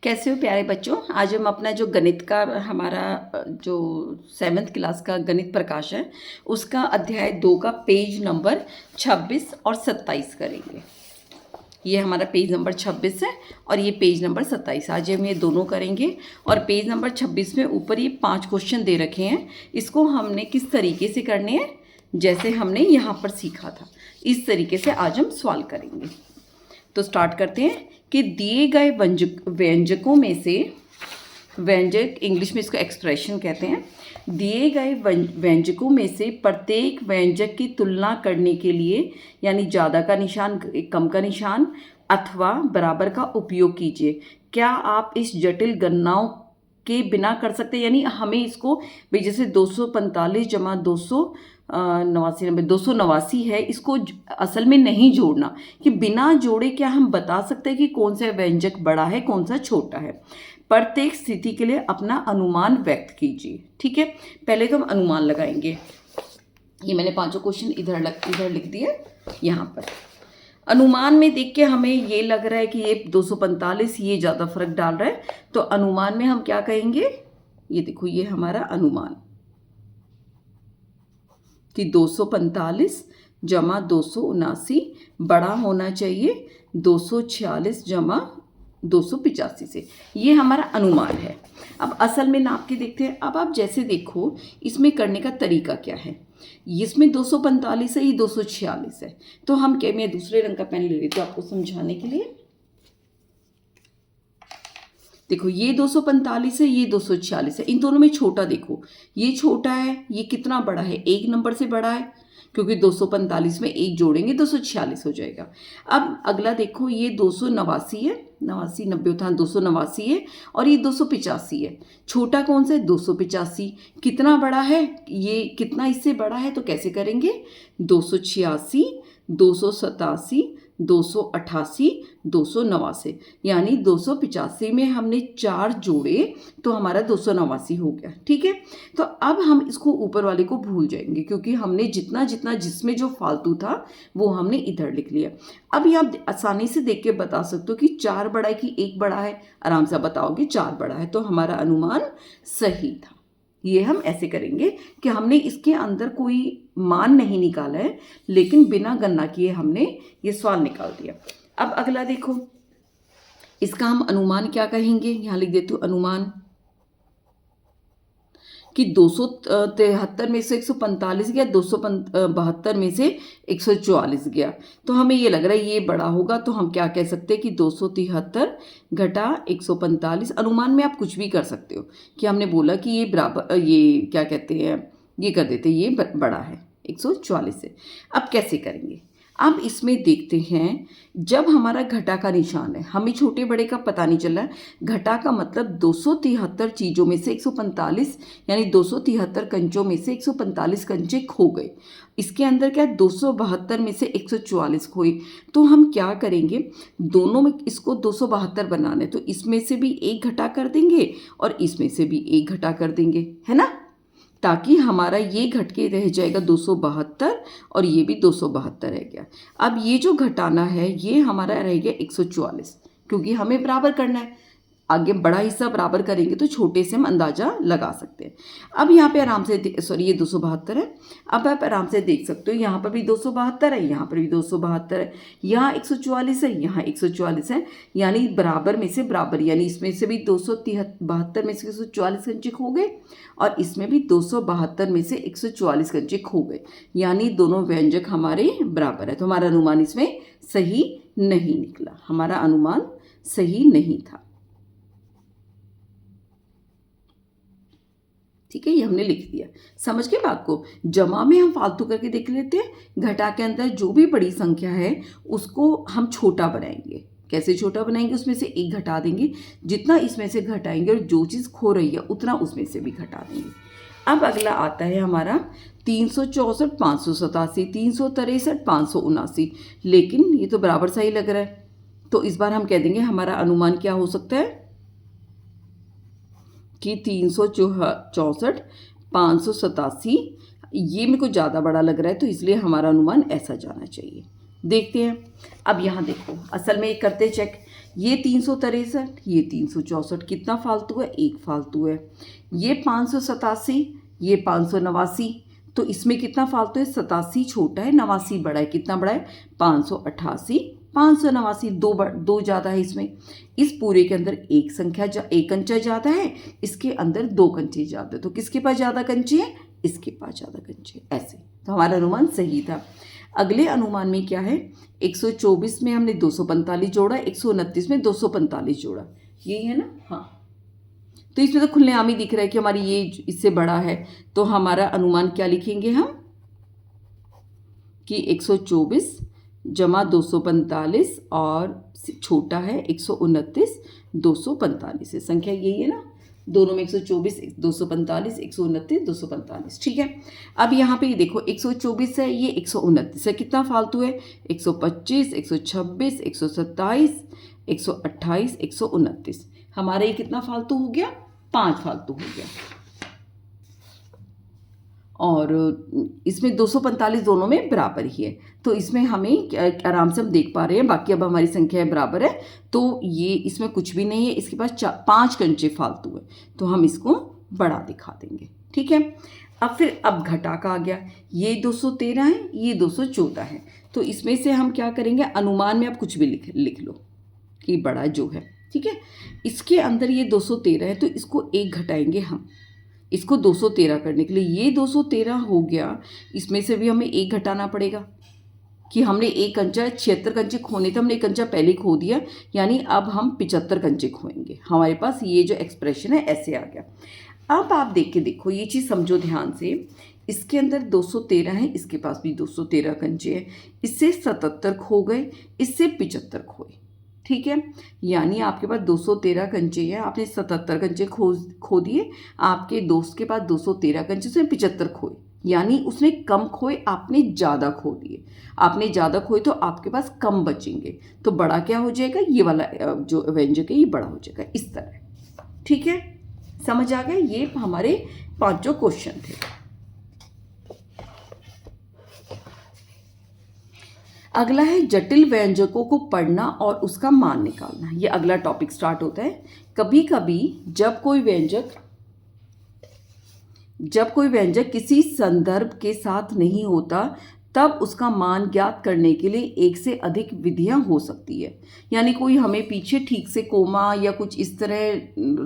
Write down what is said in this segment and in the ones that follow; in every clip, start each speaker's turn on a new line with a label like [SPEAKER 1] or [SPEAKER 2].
[SPEAKER 1] कैसे हो प्यारे बच्चों। आज हम अपना जो गणित का हमारा जो 7th क्लास का गणित प्रकाश है उसका अध्याय 2 का पेज नंबर 26 और 27 करेंगे। ये हमारा पेज नंबर 26 है और ये पेज नंबर 27। आज हम ये दोनों करेंगे। और पेज नंबर 26 में ऊपर ये 5 क्वेश्चन दे रखे हैं। इसको हमने किस तरीके से करने हैं, जैसे हमने यहाँ पर सीखा था इस तरीके से आज हम सॉल्व करेंगे। तो स्टार्ट करते हैं कि दिए गए व्यंजकों में से, व्यंजक इंग्लिश में इसको एक्सप्रेशन कहते हैं, दिए गए व्यंजकों में से प्रत्येक व्यंजक की तुलना करने के लिए यानी ज़्यादा का निशान, कम का निशान अथवा बराबर का उपयोग कीजिए। क्या आप इस जटिल गणनाओं के बिना कर सकते हैं, यानी हमें इसको भाई जैसे 245 जमा 289 है, इसको असल में नहीं जोड़ना, कि बिना जोड़े क्या हम बता सकते हैं कि कौन सा व्यंजक बड़ा है कौन सा छोटा है। प्रत्येक स्थिति के लिए अपना अनुमान व्यक्त कीजिए। ठीक है, पहले तो हम अनुमान लगाएंगे। ये मैंने 5 क्वेश्चन इधर लिख दिए। यहाँ पर अनुमान में देख के हमें ये लग रहा है कि ये 245 ये ज़्यादा फर्क डाल रहा है, तो अनुमान में हम क्या कहेंगे, ये देखो ये हमारा अनुमान कि 245 जमा 279 बड़ा होना चाहिए 246 जमा 285 से। ये हमारा अनुमान है। अब असल में नाप के देखते हैं। अब आप जैसे देखो इसमें करने का तरीका क्या है। इसमें 245 है, ये 246 है, तो हम क्या, मैं दूसरे रंग का पेन ले लेती हूँ आपको समझाने के लिए। देखो ये 245 है, ये 246 है, इन दोनों में छोटा देखो, ये छोटा है, ये कितना बड़ा है, 1 नंबर से बड़ा है, क्योंकि 245 में 1 जोड़ेंगे 246 हो जाएगा। अब अगला देखो ये 289 है, 89 90 था 289 है, और ये 285 है। छोटा कौन सा है, 285। कितना बड़ा है, ये कितना इससे बड़ा है, तो कैसे करेंगे, 286 287 288 289, यानी 285 में हमने 4 जोड़े तो हमारा 289 हो गया। ठीक है, तो अब हम इसको ऊपर वाले को भूल जाएंगे, क्योंकि हमने जितना जितना जिसमें जो फालतू था वो हमने इधर लिख लिया। अब ये आप आसानी से देख के बता सकते हो कि 4 बड़ा है कि 1 बड़ा है, आराम से बताओगे 4 बड़ा है, तो हमारा अनुमान सही था। ये हम ऐसे करेंगे कि हमने इसके अंदर कोई मान नहीं निकाला है, लेकिन बिना गणना किए हमने ये सवाल निकाल दिया। अब अगला देखो, इसका हम अनुमान क्या कहेंगे, यहाँ लिख देती हूँ अनुमान कि 273 में से 145 गया, 272 में से 144 गया, तो हमें ये लग रहा है ये बड़ा होगा, तो हम क्या कह सकते हैं कि 273 घटा 145। अनुमान में आप कुछ भी कर सकते हो, कि हमने बोला कि ये बराबर, ये क्या कहते हैं, ये कर देते, ये बड़ा है 144 से। अब कैसे करेंगे, अब इसमें देखते हैं, जब हमारा घटा का निशान है, हमें छोटे बड़े का पता नहीं चल रहा है, घटा का मतलब 273 चीज़ों में से 145, यानी 273 कंचों में से 145 कंचे खो गए। इसके अंदर क्या है, 272 में से 144 खोए, तो हम क्या करेंगे, दोनों में इसको 272 बनाना है, तो इसमें से भी 1 घटा कर देंगे और इसमें से भी 1 घटा कर देंगे, है ना, ताकि हमारा ये घट के रह जाएगा 272 और ये भी 272 रह गया। अब ये जो घटाना है ये हमारा रह गया 144, क्योंकि हमें बराबर करना है। आगे बड़ा हिस्सा बराबर करेंगे तो छोटे से हम अंदाज़ा लगा सकते हैं। अब यहाँ पे आराम से सॉरी ये 272 है। अब आप आराम से देख सकते हो, यहाँ पर भी 272 है, यहाँ पर भी 272 है, यहाँ 144 है, यहाँ 144 है, यानी बराबर में से बराबर, यानी इसमें से भी 272 में से 144 कंचे खो गए और इसमें भी 272 में से 144 कंचे खो गए, यानी दोनों व्यंजक हमारे बराबर है। तो हमारा अनुमान इसमें सही नहीं निकला, हमारा अनुमान सही नहीं था। ठीक है, ये हमने लिख दिया, समझ के बात को। जमा में हम फालतू करके देख लेते हैं, घटा के अंदर जो भी बड़ी संख्या है उसको हम छोटा बनाएंगे। कैसे छोटा बनाएंगे, उसमें से 1 घटा देंगे, जितना इसमें से घटाएंगे और जो चीज़ खो रही है उतना उसमें से भी घटा देंगे। अब अगला आता है हमारा 364 587 363 579, लेकिन ये तो बराबर सा ही लग रहा है, तो इस बार हम कह देंगे हमारा अनुमान क्या हो सकता है कि 364 587, ये मेरे को ज़्यादा बड़ा लग रहा है, तो इसलिए हमारा अनुमान ऐसा जाना चाहिए। देखते हैं। अब यहाँ देखो, असल में ये करते चेक ये 363, ये 364, कितना फालतू है? एक फालतू है। ये 587, ये 589, तो इसमें कितना फालतू है? 87 छोटा है, 89 बड़ा है। कितना बड़ा है? 588, 589, दो ज़्यादा है इसमें। इस पूरे के अंदर एक संख्या एक कंचा ज़्यादा है, इसके अंदर दो कंचे ज़्यादा है। तो किसके पास ज़्यादा कंचे हैं? इसके पास ज़्यादा कंचे। ऐसे तो हमारा अनुमान सही था। अगले अनुमान में क्या है? 124 में हमने 245 जोड़ा, 129 में 245 जोड़ा, यही है ना? हाँ, तो इसमें तो खुलेआम ही दिख रहा है कि हमारी ये इससे बड़ा है। तो हमारा अनुमान क्या लिखेंगे हम कि 124 जमा 245 और छोटा है 129, 245 है। संख्या यही है ना, दोनों में 124, 245, 129, 245। ठीक है, अब यहाँ पे ये देखो 124 है, ये 129 है। कितना फालतू है? 125, 126, 127, 128, 129। हमारा ये कितना फालतू हो गया? 5 फालतू हो गया। और इसमें 245 दोनों में बराबर ही है, तो इसमें हमें आराम से हम देख पा रहे हैं। बाकी अब हमारी संख्या बराबर है, तो ये इसमें कुछ भी नहीं है। इसके पास 5 कंचे फालतू है, तो हम इसको बड़ा दिखा देंगे। ठीक है, अब घटा का आ गया। ये 213 है, ये 214 है। तो इसमें से हम क्या करेंगे? अनुमान में आप कुछ भी लिख लो कि बड़ा जो है। ठीक है, इसके अंदर ये 213 है, तो इसको एक घटाएंगे हम, इसको 213 करने के लिए। ये 213 हो गया, इसमें से भी हमें एक घटाना पड़ेगा कि हमने एक कंचा 76 कंचे खोने थे, हमने एक कंचा पहले खो दिया, यानी अब हम 75 कंचे खोएंगे। हमारे पास ये जो एक्सप्रेशन है ऐसे आ गया। अब आप देख के देखो, ये चीज़ समझो ध्यान से। इसके अंदर 213 है, इसके पास भी 213 कंचे हैं। इससे 77 खो गए, इससे 75 खोए। ठीक है, यानी आपके पास 213 कंचे हैं, आपने 77 कंचे खो दिए। आपके दोस्त के पास 213 कंचे, उसने 75 खोए, यानी उसने कम खोए, आपने ज़्यादा खो दिए। आपने ज़्यादा खोए तो आपके पास कम बचेंगे, तो बड़ा क्या हो जाएगा? ये वाला जो व्यंजक है ये बड़ा हो जाएगा, इस तरह। ठीक है, समझ आ गया? ये हमारे 5 क्वेश्चन थे। अगला है जटिल व्यंजकों को पढ़ना और उसका मान निकालना। ये अगला टॉपिक स्टार्ट होता है। कभी कभी जब कोई व्यंजक किसी संदर्भ के साथ नहीं होता, तब उसका मान ज्ञात करने के लिए एक से अधिक विधियां हो सकती है। यानी कोई हमें पीछे ठीक से कोमा या कुछ इस तरह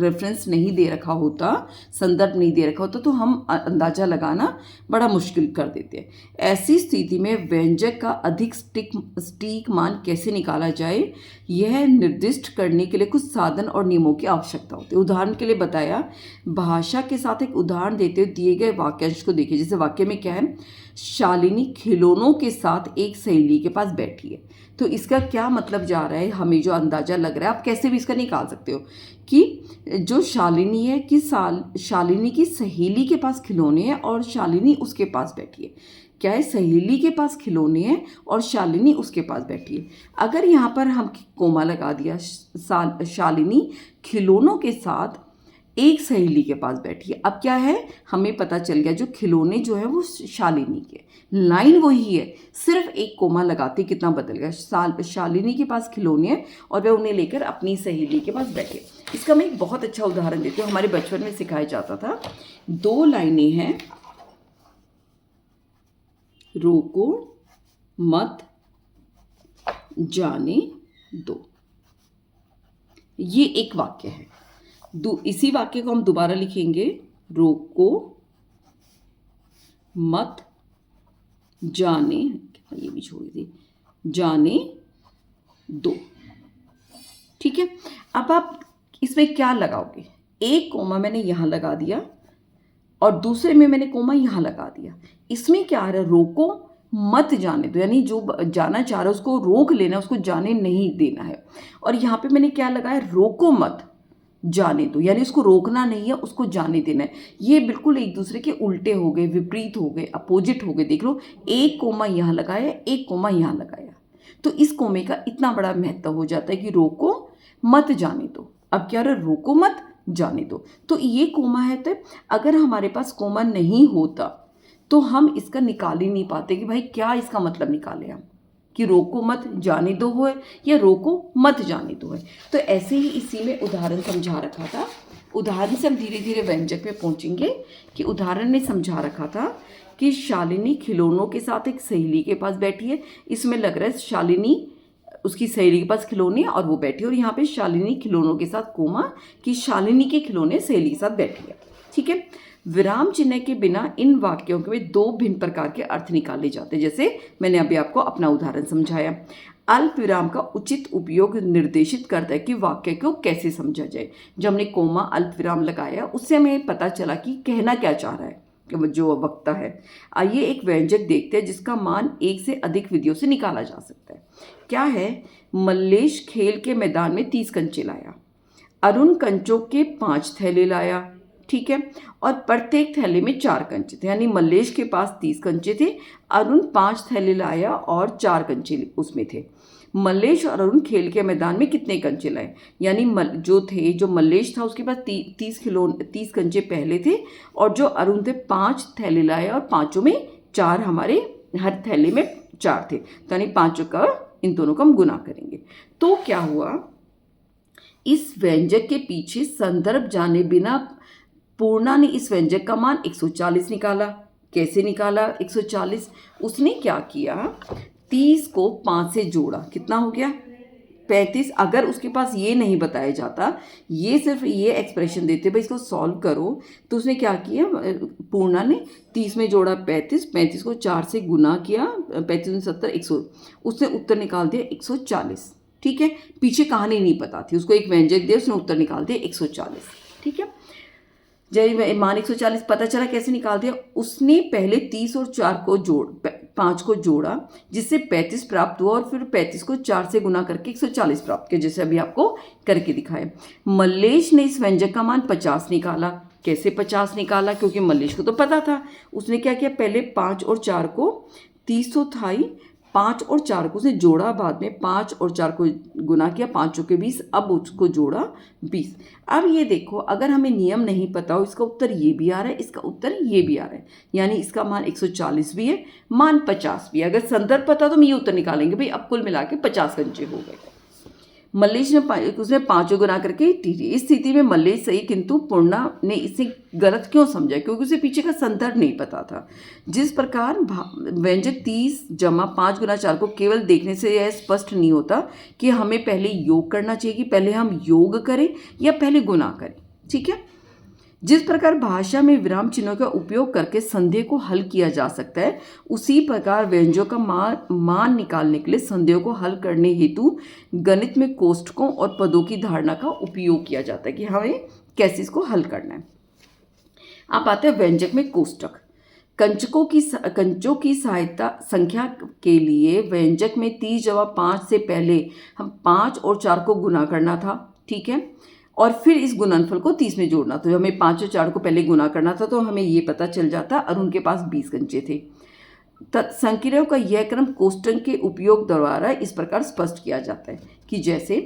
[SPEAKER 1] रेफरेंस नहीं दे रखा होता, संदर्भ नहीं दे रखा होता, तो हम अंदाज़ा लगाना बड़ा मुश्किल कर देते हैं। ऐसी स्थिति में व्यंजक का अधिक सटीक मान कैसे निकाला जाए, यह निर्दिष्ट करने के लिए कुछ साधन और नियमों की आवश्यकता होती है। उदाहरण के लिए बताया, भाषा के साथ एक उदाहरण देते हुए दिए गए वाक्यांश को देखिए। जैसे वाक्य में क्या है? शालिनी खिलौनों के साथ एक सहेली के पास बैठी है। तो इसका क्या मतलब जा रहा है? हमें जो अंदाज़ा लग रहा है, आप कैसे भी इसका निकाल सकते हो कि जो शालिनी है कि शालिनी की सहेली के पास खिलौने हैं और शालिनी उसके पास बैठी है। क्या है? सहेली के पास खिलौने हैं और शालिनी उसके पास बैठी है। अगर यहाँ पर हम कोमा लगा दिया, शालिनी खिलौनों के साथ एक सहेली के पास बैठी है। अब क्या है? हमें पता चल गया जो खिलौने जो है वो शालिनी के, लाइन वही है, सिर्फ एक कोमा लगाते कितना बदल गया। शालिनी के पास खिलौने हैं और वह उन्हें लेकर अपनी सहेली के पास बैठे। इसका मैं एक बहुत अच्छा उदाहरण देती हूँ, हमारे बचपन में सिखाया जाता था। 2 लाइनें हैं, रोको मत जाने दो, ये एक वाक्य है। इसी वाक्य को हम दोबारा लिखेंगे, रोको मत जाने, ये भी छोड़ दी, जाने दो। ठीक है, अब आप इसमें क्या लगाओगे? एक कोमा मैंने यहां लगा दिया और दूसरे में मैंने कोमा यहां लगा दिया। इसमें क्या आ रहा है? रोको मत जाने दो, यानी जो जाना चाह रहा है उसको रोक लेना, उसको जाने नहीं देना है। और यहाँ पे मैंने क्या लगाया? रोको मत जाने दो, यानी उसको रोकना नहीं है, उसको जाने देना है। ये बिल्कुल एक दूसरे के उल्टे हो गए, विपरीत हो गए, अपोजिट हो गए। देख लो, एक कोमा यहाँ लगाया, एक कोमा यहाँ लगाया, तो इस कोमे का इतना बड़ा महत्व हो जाता है कि रोको मत जाने दो। अब क्या रहा? रोको मत जाने दो। तो ये कोमा है, तो अगर हमारे पास कोमा नहीं होता तो हम इसका निकाल ही नहीं पाते कि भाई क्या इसका मतलब निकाले हम। कि रोको मत जाने दो है या रोको मत जाने दो है। तो ऐसे ही इसी में उदाहरण समझा रखा था। उदाहरण से हम धीरे धीरे व्यंजक में पहुंचेंगे कि उदाहरण में समझा रखा था कि शालिनी खिलौनों के साथ एक सहेली के पास बैठी है। इसमें लग रहा है शालिनी उसकी सहेली के पास खिलौने और वो बैठी है, और यहाँ पे शालिनी खिलौनों के साथ कोमा कि शालिनी के खिलौने सहेली के साथ बैठी है। ठीक है, विराम चिन्ह के बिना इन वाक्यों के में दो भिन्न प्रकार के अर्थ निकाले जाते हैं, जैसे मैंने अभी आपको अपना उदाहरण समझाया। अल्प विराम का उचित उपयोग निर्देशित करता है कि वाक्य को कैसे समझा जाए। जब हमने कोमा अल्प विराम लगाया उससे हमें पता चला कि कहना क्या चाह रहा है जो वक्ता है। आइए एक व्यंजक देखते हैं जिसका मान एक से अधिक विधियों से निकाला जा सकता है। क्या है? मल्लेश खेल के मैदान में 30 कंचे लाया। अरुण कंचों के 5 थैले लाया। ठीक है, और प्रत्येक थैले में 4 कंचे थे, यानी मल्लेश के पास 30 कंचे थे, अरुण 5 थैले लाया और 4 कंचे उसमें थे। मल्लेश और अरुण खेल के मैदान में कितने कंचे लाए? यानी जो मल्लेश था उसके पास 30 कंचे पहले थे, और जो अरुण थे 5 थैले लाए और पांचों में 4 हमारे हर थैले में 4 थे, तो यानी पांचों का इन दोनों का हम गुना करेंगे। तो क्या हुआ, इस व्यंजक के पीछे संदर्भ जाने बिना पूर्णा ने इस व्यंजक का मान 140 निकाला। कैसे निकाला 140? उसने क्या किया, 30 को 5 से जोड़ा, कितना हो गया 35। अगर उसके पास ये नहीं बताया जाता, ये सिर्फ ये एक्सप्रेशन देते भाई इसको सॉल्व करो, तो उसने क्या किया, पूर्णा ने 30 में जोड़ा 35 को 4 से गुना किया, 35 70 100, उसने उत्तर निकाल दिया 140। ठीक है, पीछे कहानी नहीं पता थी उसको, एक व्यंजक दिया उसने उत्तर निकाल दिया 140। ठीक है, जब मान 140 पता चला कैसे निकाल दिया, उसने पहले 30 और 5 को जोड़ा जिससे 35 प्राप्त हुआ, और फिर 35 को 4 से गुना करके 140 प्राप्त किया, जैसे अभी आपको करके दिखाया। मल्लेश ने इस व्यंजक का मान 50 निकाला। कैसे 50 निकाला? क्योंकि मल्लेश को तो पता था। उसने क्या किया, पहले 5 और 4 को 30 तो था ही, 5 और 4 को उसने जोड़ा, बाद में 5 और 4 को गुना किया, 5 के 20, अब उसको जोड़ा 20। अब ये देखो, अगर हमें नियम नहीं पता हो, इसका उत्तर ये भी आ रहा है, इसका उत्तर ये भी आ रहा है, यानी इसका मान 140 भी है, मान 50 भी है। अगर संदर्भ पता तो हम ये उत्तर निकालेंगे भाई, अब कुल मिला के 50 कंचे हो गए। मल्लेश ने उसने 5 गुना करके टीटी। इस स्थिति में मल्लेश सही, किंतु पूर्णा ने इसे गलत क्यों समझा? क्योंकि उसे पीछे का संदर्भ नहीं पता था। जिस प्रकार व्यंजक 30 जमा 5 गुना 4 को केवल देखने से यह स्पष्ट नहीं होता कि हमें पहले योग करना चाहिए, कि पहले हम योग करें या पहले गुना करें। ठीक है, जिस प्रकार भाषा में विराम चिन्हों का उपयोग करके संदेह को हल किया जा सकता है, उसी प्रकार व्यंजकों का मान निकालने के लिए संदेह को हल करने हेतु गणित में कोष्ठकों और पदों की धारणा का उपयोग किया जाता है कि हमें कैसे इसको हल करना है। आप आते हैं व्यंजक में कोष्ठक। कंचों की सहायता संख्या के लिए व्यंजक में 30 जमा 5 से पहले हम 5 और 4 को गुना करना था। ठीक है, और फिर इस गुणनफल को 30 में जोड़ना, तो हमें 5 और 4 को पहले गुना करना था, तो हमें ये पता चल जाता अरुण के पास 20 कंचे थे। संक्रियाओं का यह क्रम कोष्ठक के उपयोग द्वारा इस प्रकार स्पष्ट किया जाता है कि जैसे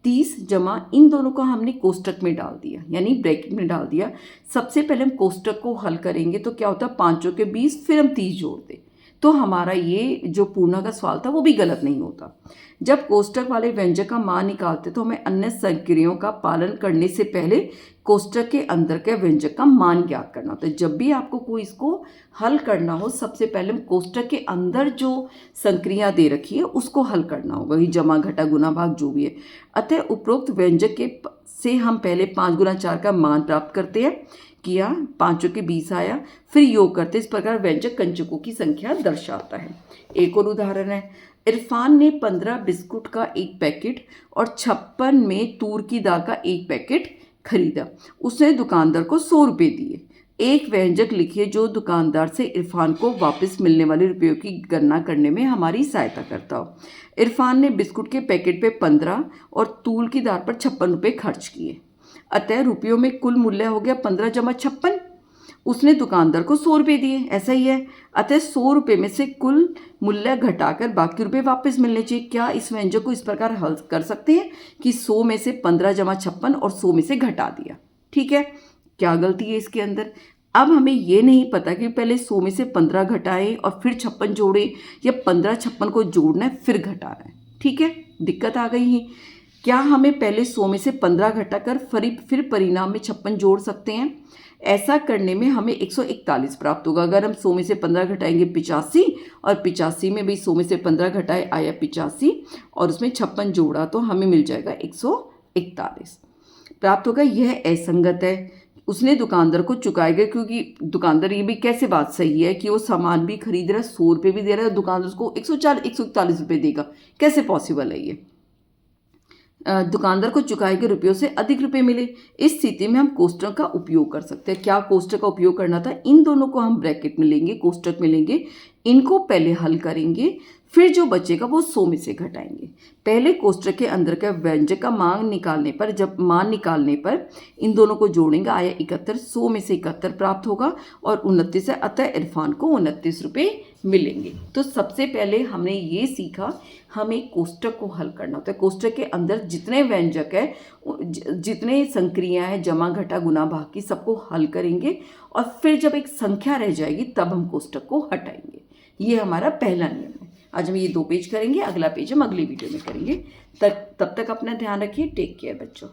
[SPEAKER 1] 30 जमा इन दोनों को हमने कोष्ठक में डाल दिया, यानी ब्रैकेट में डाल दिया। सबसे पहले हम कोष्ठक को हल करेंगे तो क्या होता है, 5 के 20, फिर हम 30 जोड़ दें, तो हमारा ये जो पूर्णा का सवाल था वो भी गलत नहीं होता। जब कोष्ठक वाले व्यंजक का मान निकालते तो हमें अन्य संक्रियाओं का पालन करने से पहले कोष्ठक के अंदर के व्यंजक का मान ज्ञात करना होता है। जब भी आपको कोई इसको हल करना हो, सबसे पहले हम कोष्ठक के अंदर जो संक्रिया दे रखी है उसको हल करना होगा, वही जमा घटा गुना भाग जो भी है। अतः उपरोक्त व्यंजक के से हम पहले 5 गुना 4 का मान प्राप्त करते हैं, किया 5 के 20 आया, फिर योग करते। इस प्रकार व्यंजक कंचकों की संख्या दर्शाता है। एक और उदाहरण है, इरफान ने 15 बिस्कुट का एक पैकेट और 56 में तूर की दाल का एक पैकेट खरीदा। उसने दुकानदार को 100 रुपये दिए। एक व्यंजक लिखिए जो दुकानदार से इरफान को वापस मिलने वाले रुपयों की गणना करने में हमारी सहायता करता हो। इरफान ने बिस्कुट के पैकेट पे 15 और तूल की दाल पर 56 रुपये खर्च किए, अतः रुपयों में कुल मूल्य हो गया 15 जमा 56। उसने दुकानदार को 100 रुपये दिए, ऐसा ही है, अतः 100 रुपये में से कुल मूल्य घटाकर बाकी रुपये वापस मिलने चाहिए। क्या इस व्यंजक को इस प्रकार हल कर सकते हैं कि 100 में से 15 जमा 56 और 100 में से घटा दिया। ठीक है, क्या गलती है इसके अंदर? अब हमें ये नहीं पता कि पहले 100 में से 15 घटाएं और फिर 56 जोड़ें या 15 56 को जोड़ना है फिर घटाना है। ठीक है, दिक्कत आ गई है। क्या हमें पहले 100 में से 15 घटाकर फिर परिणाम में 56 जोड़ सकते हैं? ऐसा करने में हमें 141 प्राप्त होगा। अगर हम 100 में से 15 घटाएंगे 85 और 85 में भी 100 में से 15 घटाए आया 85 और उसमें 56 जोड़ा तो हमें मिल जाएगा 141 प्राप्त होगा। यह असंगत है, उसने दुकानदार को चुकाएगा, क्योंकि दुकानदार ये भी कैसे बात सही है कि वो सामान भी खरीद रहा है, 100 रुपये भी दे रहा है, दुकानदार उसको 141 रुपये देगा, कैसे पॉसिबल है ये? दुकानदार को चुकाए गए रुपयों से अधिक रुपए मिले। इस स्थिति में हम कोष्टक का उपयोग कर सकते हैं। क्या कोष्टक का उपयोग करना था? इन दोनों को हम ब्रैकेट में लेंगे, कोष्टक में लेंगे, इनको पहले हल करेंगे, फिर जो बचेगा वो 100 में से घटाएंगे। पहले कोष्टक के अंदर का व्यंजक का मान निकालने पर इन दोनों को जोड़ेंगे, आया 71, 100 में से 71 प्राप्त होगा और 29 है, अतः इरफान को 29 रुपये मिलेंगे। तो सबसे पहले हमने ये सीखा, हमें कोष्टक को हल करना होता है। कोष्टक के अंदर जितने व्यंजक है, जितने संक्रियाएं हैं, जमा घटा गुना भाग की, सबको हल करेंगे और फिर जब एक संख्या रह जाएगी तब हम कोष्टक को हटाएंगे। ये हमारा पहला नियम है। आज हम ये 2 पेज करेंगे, अगला पेज हम अगली वीडियो में करेंगे। तब तक अपना ध्यान रखिए। टेक केयर बच्चों।